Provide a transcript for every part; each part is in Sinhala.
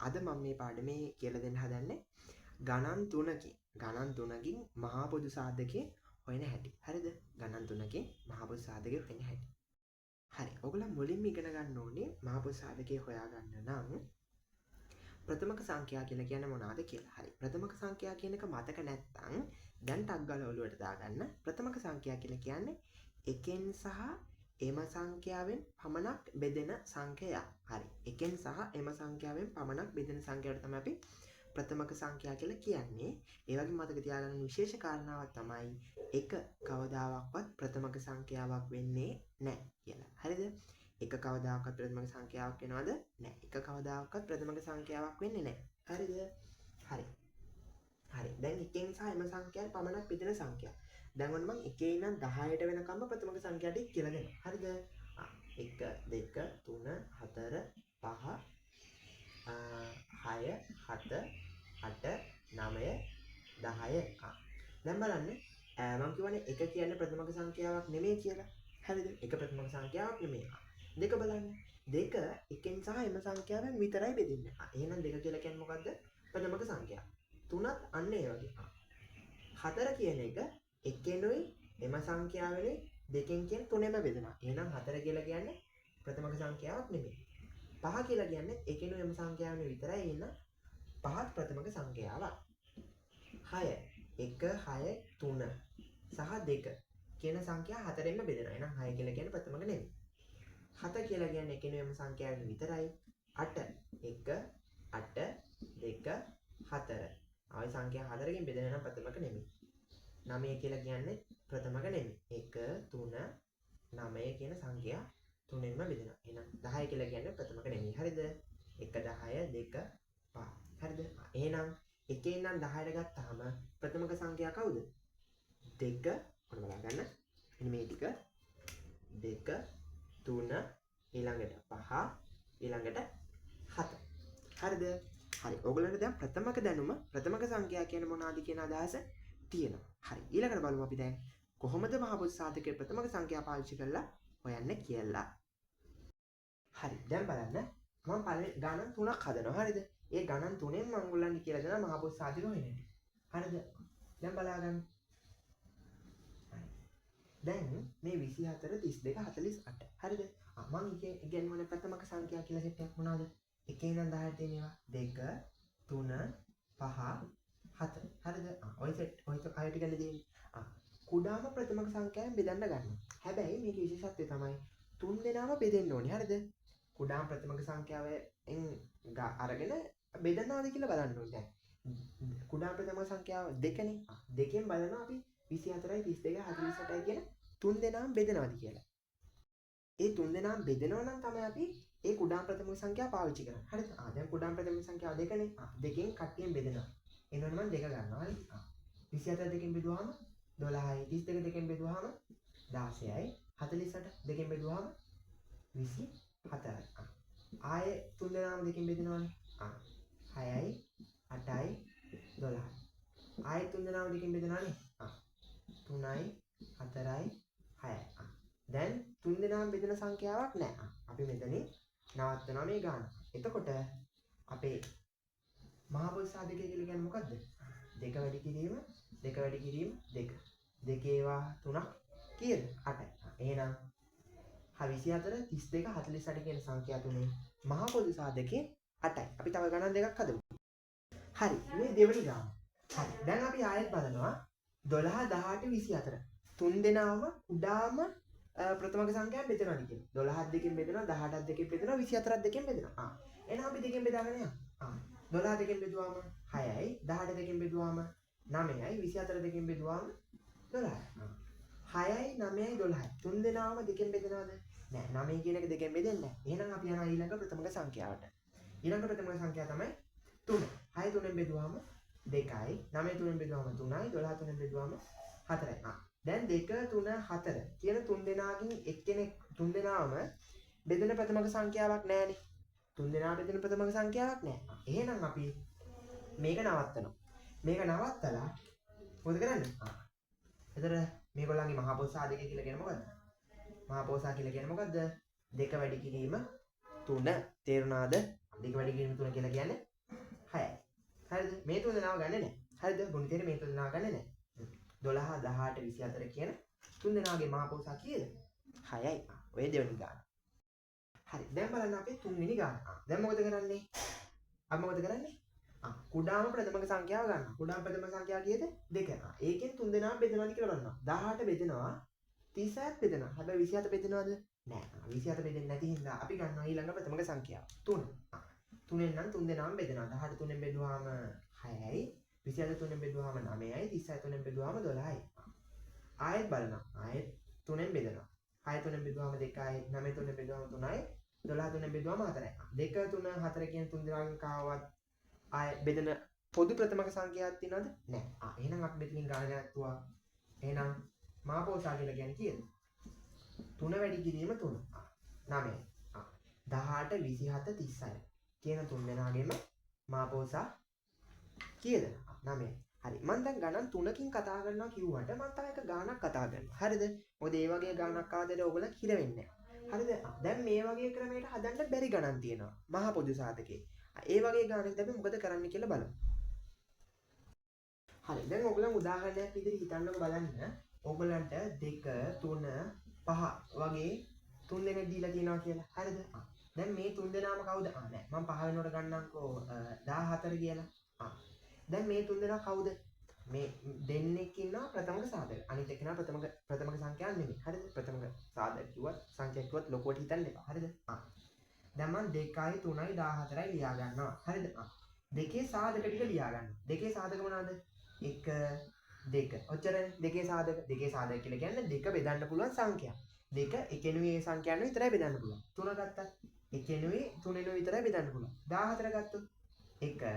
අද මම මේ පාඩමේ කියලා දෙන්න හදන්නේ ගණන් තුනකින් මහා පොදු සාධකයේ හොයන හැටි. හරිද? ගණන් තුනකින් මහා පොදු සාධකයේ හොයන හැටි. හරි. ඔයගොල්ලෝ මුලින්ම ඉගෙන ගන්න ඕනේ මහා පොදු සාධකයේ හොයාගන්න නම් ප්‍රථමක සංඛ්‍යා කියලා කියන්නේ මොනවද කියලා. හරි. ප්‍රථමක සංඛ්‍යා කියන එක මතක නැත්නම් දැන් ටක් ගාලා ඔළුවට දාගන්න. ප්‍රථමක සංඛ්‍යා කියලා කියන්නේ එකෙන් සහ එම සංඛ්‍යාවෙන් පමණක් බෙදෙන සංඛ්‍යයක්. හරි. එකෙන් සහ එම සංඛ්‍යාවෙන් පමණක් බෙදෙන සංඛ්‍යාවට තමයි අපි ප්‍රථමක සංඛ්‍යා කියලා කියන්නේ. ඒ වගේම මතක තියාගන්න විශේෂ කාරණාවක් තමයි එක කවදාවත් ප්‍රථමක සංඛ්‍යාවක් වෙන්නේ නැහැ කියලා. හරිද? එක කවදාකවත් ප්‍රථමක සංඛ්‍යාවක් වෙනවද? නැහැ. එක කවදාකවත් ප්‍රථමක සංඛ්‍යාවක් වෙන්නේ නැහැ. හරිද? හරි. හරි. දැන් එකෙන් සහ එම සංඛ්‍යාවෙන් පමණක් බෙදෙන සංඛ්‍යා. දැන් ඔන්න මම 1 ඉඳන් 10ට වෙනකම්ම ප්‍රථමක සංඛ්‍යා ටික කියලා දෙනවා. හරිද? 1 2 3 4 5 6 7 8 9 10. දැන් බලන්න මම කියවනේ 1 කියන්නේ ප්‍රථමක සංඛ්‍යාවක් නෙමෙයි කියලා. හරිද? 1 ප්‍රථමක සංඛ්‍යාවක් නෙමෙයි. 2 බලන්න. 2 එකෙන් සහ එම සංඛ්‍යාවෙන් විතරයි බෙදෙන්නේ. එහෙනම් 2 කියලා කියන්නේ මොකද්ද? ප්‍රථමක සංඛ්‍යාව. 3ත් අන්න ඒ වගේ. 4 කියන එක එකෙනුයි එම සංඛ්‍යාවෙනුයි දෙකෙන් කියන තුනෙම බෙදෙනවා. එහෙනම් 4 කියලා කියන්නේ ප්‍රථමක සංඛ්‍යාවක් නෙමෙයි. 5 කියලා කියන්නේ එකෙනුයි එම සංඛ්‍යාවෙනුයි විතරයි. එහෙනම් 5ත් ප්‍රථමක සංඛ්‍යාවක්. 6 1 6 3 සහ 2 කියන සංඛ්‍යා හතරෙන්ම බෙදෙනවා. එහෙනම් 6 කියලා කියන්නේ ප්‍රථමක නෙමෙයි. 7 කියලා කියන්නේ එකෙනුයි එම සංඛ්‍යාවෙනුයි විතරයි. 8 1 8 2 4. ආයි සංඛ්‍යා හතරකින් බෙදෙනවා නම් ප්‍රථමක නෙමෙයි. 9 කියලා කියන්නේ ප්‍රථමක නෙමෙයි. 1 3 9 කියන සංඛ්‍යා තුනෙන්ම බෙදෙනවා. එහෙනම් 10 කියලා කියන්නේ ප්‍රථමක නෙමෙයි. හරිද? 1 10 2 5. හරිද? එහෙනම් 1 ඉඳන් 10ට ගත්තාම ප්‍රථමක සංඛ්‍යා කවුද? 2 ඔන්න බලා ගන්න. මෙන්න මේ ටික 2 3 ඊළඟට 5 ඊළඟට 7. හරිද? හරි. ඔයගොල්ලන්ට දැන් ප්‍රථමක දැනුම ප්‍රථමක සංඛ්‍යා කියන්නේ මොනවද කියන අදහස තියෙනවා. හරි. ඊළඟට බලමු අපි දැන් කොහොමද මහා පොදු සාධකයේ ප්‍රථමක සංඛ්‍යා පාවිච්චි කරලා හොයන්නේ කියලා. හරි. දැන් බලන්න මම පළවෙනි ගණන් තුනක් හදනවා. හරිද? ඒ ගණන් තුනෙන් මම ඔයගොල්ලන්ට කියලා දෙනවා මහා පොදු සාධක හොයන්න. හරිද? දැන් බලා ගන්න. දැන් මේ 24 32 48. හරිද? මම ඉගෙනුනේ ප්‍රථමක සංඛ්‍යා කියලා සෙට් එකක් මොනවද? 1 ඉඳන් 10ට තියෙන ඒවා 2 3 5 7. හරිද? ඔය සෙට් ඔය කය ටිකනේ දෙන්නේ. කුඩාම ප්‍රථමක සංඛ්‍යාවෙන් බෙදන්න ගන්න. හැබැයි මේක විශේෂත්වය තමයි තුන් දෙනාම බෙදෙන්න ඕනේ. හරිද? කුඩාම ප්‍රථමක සංඛ්‍යාවෙන් අරගෙන බෙදනවාද කියලා බලන්න ඕනේ. දැන් කුඩාම ප්‍රථමක සංඛ්‍යාව 2නේ. දෙකෙන් බලනවා අපි 24යි 32යි 48යි කියන තුන් දෙනාම බෙදනවාද කියලා. ඒ තුන් දෙනාම බෙදනවා නම් තමයි අපි ඒ කුඩාම ප්‍රථමක සංඛ්‍යාව පාවිච්චි කරන්නේ. හරිද? දැන් කුඩාම ප්‍රථමක සංඛ්‍යාව 2නේ. දෙකෙන් කට්ටියෙන් බෙදනවා. එනවනම් මම 2 ගන්නවා. හරි? 24 දෙකෙන් බෙදුවාම 12යි 32 දෙකෙන් බෙදුවාම 16යි 48 දෙකෙන් බෙදුවාම 24යි. ආයේ තුන් දෙනාම දෙකෙන් බෙදනවානේ. 6යි 8යි 12යි. ආයේ තුන් දෙනාම දෙකෙන් බෙදනවානේ. 3යි 4යි 6යි. දැන් තුන් දෙනාම බෙදෙන සංඛ්‍යාවක් නැහැ. අපි මෙතනින් නවත්තනවා මේ ගාන. එතකොට අපේ මහා පොදු සාධකය කියලා කියන්නේ මොකද්ද? 2 වැඩි කිරීම 2 වැඩි කිරීම 2. දෙකේවා 3ක් කීයද? 8යි. එහෙනම් 24 32 48 කියන සංඛ්‍යා තුනේ මහා පොදු සාධකයේ 8යි. අපි තව ගණන් දෙකක් හදමු. හරි. මේ දෙවෙනි ගාන. හරි. දැන් අපි ආයෙත් බලනවා 12 18 24. තුන් දෙනාම කුඩාම ප්‍රථමක සංඛ්‍යාවෙන් බෙදනවාද කියලා. 12ත් දෙකෙන් බෙදනවා 18ත් දෙකෙන් බෙදනවා 24ත් දෙකෙන් බෙදනවා. එහෙනම් අපි දෙකෙන් බෙදාගෙන යමු. 12 දෙකෙන් බෙදුවාම 6යි 18 දෙකෙන් බෙදුවාම 9යි 24 දෙකෙන් බෙදුවාම 12යි. 6යි 9යි 12යි. තුන් දෙනාම දෙකෙන් බෙදනවද? නෑ. 9 කියන එක දෙකෙන් බෙදෙන්නේ නෑ. එහෙනම් අපි යනවා ඊළඟ ප්‍රථමක සංඛ්‍යාවට. ඊළඟ ප්‍රථමක සංඛ්‍යාව තමයි 3. 6 3ෙන් බෙදුවාම 2යි 9 3ෙන් බෙදුවාම 3යි 12 3ෙන් බෙදුවාම 4යි. දැන් 2 3 4 කියන තුන් දෙනාකින් එක්කෙනෙක් තුන් දෙනාම බෙදෙන ප්‍රථමක සංඛ්‍යාවක් නෑනේ. තුන් දෙනා බෙදෙන ප්‍රථමක සංඛ්‍යාවක් නෑ. එහෙනම් අපි මේක නවත්තනවා. මේක නවත්තලා මොකද කරන්නේ? එතන මේගොල්ලන්ගේ මහා පොදු සාධකය කියලා කියන්නේ මොකද්ද? මහා පොදු සාධකය කියලා කියන්නේ මොකද්ද? 2 වැඩි කිරීම 3. තේරුණාද? 2 වැඩි කිරීම 3 කියලා කියන්නේ 6යි. හරිද? මේ තුන් දෙනාව ගන්නෙ නැහැ. හරිද? ගුණිතේට මේ තුන් දෙනාව ගන්නෙ නැහැ. 12 18 24 කියන තුන් දෙනාගේ මහපොසා කීයද? 6යි. ඔය දෙවෙනි ගාන. හරි. දැන් බලන්න අපි තුන්වෙනි ගාන. දැන් මොකද කරන්නේ? අපි මොකද කරන්නේ? කුඩාම ප්‍රථමක සංඛ්‍යාව ගන්නවා. කුඩාම ප්‍රථම සංඛ්‍යාව කීයද? 2. ඒකෙන් තුන් දෙනාම බෙදනවාද කියලා බලනවා. 18 බෙදනවා. 36ක් බෙදනවා. හැබැයි 27 බෙදනවද? නෑ. 27 බෙදෙන්නේ නැති හින්දා අපි ගන්නවා ඊළඟ ප්‍රථමක සංඛ්‍යාව. 3. 3ෙන් නම් තුන් දෙනාම බෙදනවා. 18 3ෙන් බෙදුවාම 6යි. 27 3ෙන් බෙදුවාම 9යි. 36 3ෙන් බෙදුවාම 12යි. ආයෙත් බලනවා. ආයෙත් 3ෙන් බෙදනවා. 6 3ෙන් බෙදුවාම 2යි. 9 3ෙන් බෙදුවාම 3යි. 12 3ෙන් බෙදුවාම 4යි. 2 3 4 කියන තුන් දෙනාගෙන් කාවත් ආයෙ බෙදෙන පොදු ප්‍රථමක සංඛ්‍යාවක් තියෙනවද? නැහැ. එහෙනම් අපි මෙතනින් ගණන ගත්තා. එහෙනම් මහපොසා කියලා කියන්නේ කීයද? 3 වැඩි කිරීම 3. 9. 18 27 36. කියන තුන් දෙනාගෙම මහපොසා කීයද? 9. හරි. මම දැන් ගණන් 3කින් කතා කරනවා කිව්වට මම තව එක ගානක් කතා කරනවා. හරිද? මොකද මේ වගේ ගානක් ආවද ඔයගොල්ලෝ හිර වෙන්නේ නැහැ. හරිද? දැන් මේ වගේ ක්‍රමයකට හදන්න බැරි ගණන් තියෙනවා. මහා පොදු සාධකේ. ඒ වගේ ගානකට අපි මොකද කරන්න කියලා බලමු. හරි. දැන් ඔයගොල්ලෝ උදාහරණයක් විදිහට හිතන්නකෝ බලන්න. ඔයගොල්ලන්ට 2 3 5 වගේ තුන් දෙනෙක් දීලා තියෙනවා කියලා. හරිද? දැන් මේ තුන් දෙනාම කවුද? නෑ. මම 5 වෙනකොට ගන්නම්කෝ 14 කියලා. දැන් මේ තුන් දෙනා කවුද? මේ දෙන්නෙක් ඉන්නවා ප්‍රථමක සාධක. අනිත් එක්කෙනා ප්‍රථමක සංඛ්‍යාවක් නෙමෙයි. හරිද? ප්‍රථමක සාධක කිව්වත් සංඛ්‍යා කිව්වත් ලොකුවට හිතන්න එපා. හරිද? දැන් මම 2යි 3යි 14යි ලියා ගන්නවා. හරිද? දෙකේ සාධක ටික ලියා ගන්නවා. දෙකේ සාධක මොනවාද? 1 2. ඔච්චරනේ දෙකේ සාධක. දෙකේ සාධක කියලා කියන්නේ දෙක බෙදන්න පුළුවන් සංඛ්‍යා. දෙක එකෙනුයි ඒ සංඛ්‍යාවෙන් විතරයි බෙදන්න පුළුවන්. 3 ගත්තත් එකෙනුයි 3ෙනුයි විතරයි බෙදන්න පුළුවන්. 14 ගත්තොත් 1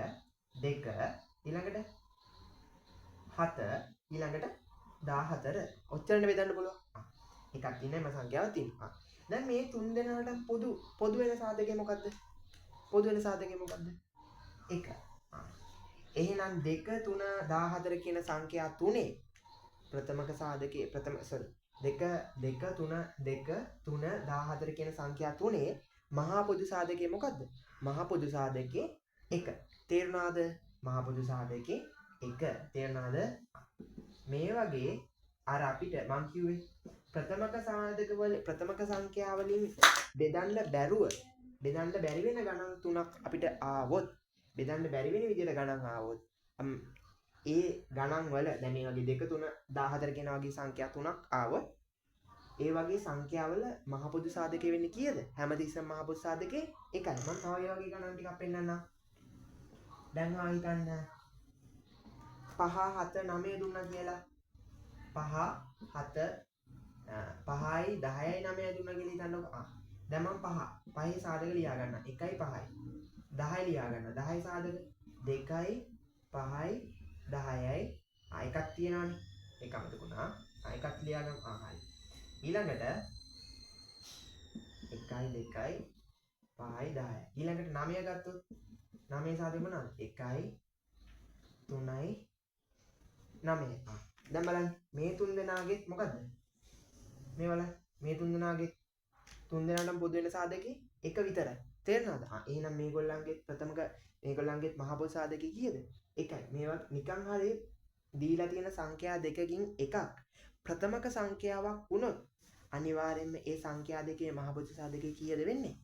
2 ඊළඟට 7 ඊළඟට 14 ඔච්චරනේ බෙදන්න පුළුවන්. එකක් තියෙනවා එම සංඛ්‍යාවක් තියෙනවා. දැන් මේ තුන් දෙනාට පොදු වෙන සාධකය මොකද්ද? පොදු වෙන සාධකය මොකද්ද? 1. එහෙනම් 2 3 14 කියන සංඛ්‍යා තුනේ ප්‍රථමක සාධකයේ 2 3 14 කියන සංඛ්‍යා තුනේ මහා පොදු සාධකය මොකද්ද? මහා පොදු සාධකයේ 1. තේරුණාද? මහා පොදු සාධකයේ 1. තේරුණාද? මේ වගේ අර අපිට මං කිව්වේ ප්‍රථමක සාධකවල ප්‍රථමක සංඛ්‍යා වලින් බෙදන්න බැරි වෙන ගණන් තුනක් අපිට ආවොත් බෙදන්න බැරි වෙන විදිහට ගණන් ආවොත් ඒ ගණන් වල දැන් මේ වගේ 2 3 14 කියන වගේ සංඛ්‍යා තුනක් ආවොත් ඒ වගේ සංඛ්‍යාවල මහ පොදු සාධකය වෙන්නේ කීයද? හැමතිස්සෙම මහ පොදු සාධකේ 1යි. මම තව ඒ වගේ ගණන් ටිකක් පෙන්නන්නම්. දැන් හිතන්න 5 7 9 දුන්නා කියලා 5 7 5යි 10යි 9යි දුන්නා කියලා හිතන්නකෝ. දැන් මම 5යි සාධක ලියා ගන්න. 1යි 5යි 10යි ලියා ගන්න. 10යි සාධක 2යි 5යි 10යි එකක් තියෙනවානේ. එක අමතකුණා. එකක් ලියා ගන්න. හරි. ඊළඟට 1යි 2යි 5යි 10යි. ඊළඟට 9 ගත්තොත් 9 සාධක මොනවාද? 1යි 3යි 9යි. දැන් බලන්න මේ තුන් දෙනාගෙත් මොකද්ද? මේ බලන්න මේ තුන් දෙනාටම පොදු වෙන සාධකේ එක විතරයි. තේරෙනවද? එහෙනම් මේගොල්ලන්ගේ මහ පොදු සාධකේ කීයද? 1යි. මේවා නිකන් හරි දීලා තියෙන සංඛ්‍යා දෙකකින් එකක් ප්‍රථමක සංඛ්‍යාවක් වුණොත් අනිවාර්යයෙන්ම ඒ සංඛ්‍යා දෙකේ මහ පොදු සාධකේ කීයද වෙන්නේ?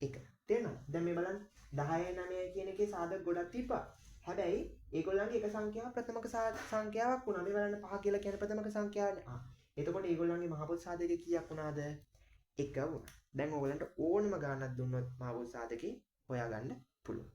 1. තේරෙනවද? දැන් මේ බලන්න 10 9 කියන එකේ සාධක ගොඩක් තිබ්බා. හැබැයි ඒගොල්ලන්ගේ එක සංඛ්‍යාවක් ප්‍රථමක සංඛ්‍යාවක් වුණා. මේ බලන්න 5 කියලා කියන ප්‍රථමක සංඛ්‍යාවනේ. එතකොට ඒගොල්ලන්ගේ මහ පොදු සාධකේ කීයක් වුණාද? 1 වුණා. දැන් ඕගොල්ලන්ට ඕනම ගානක් දුන්නොත් මහ පොදු සාධකේ හොයාගන්න පුළුවන්.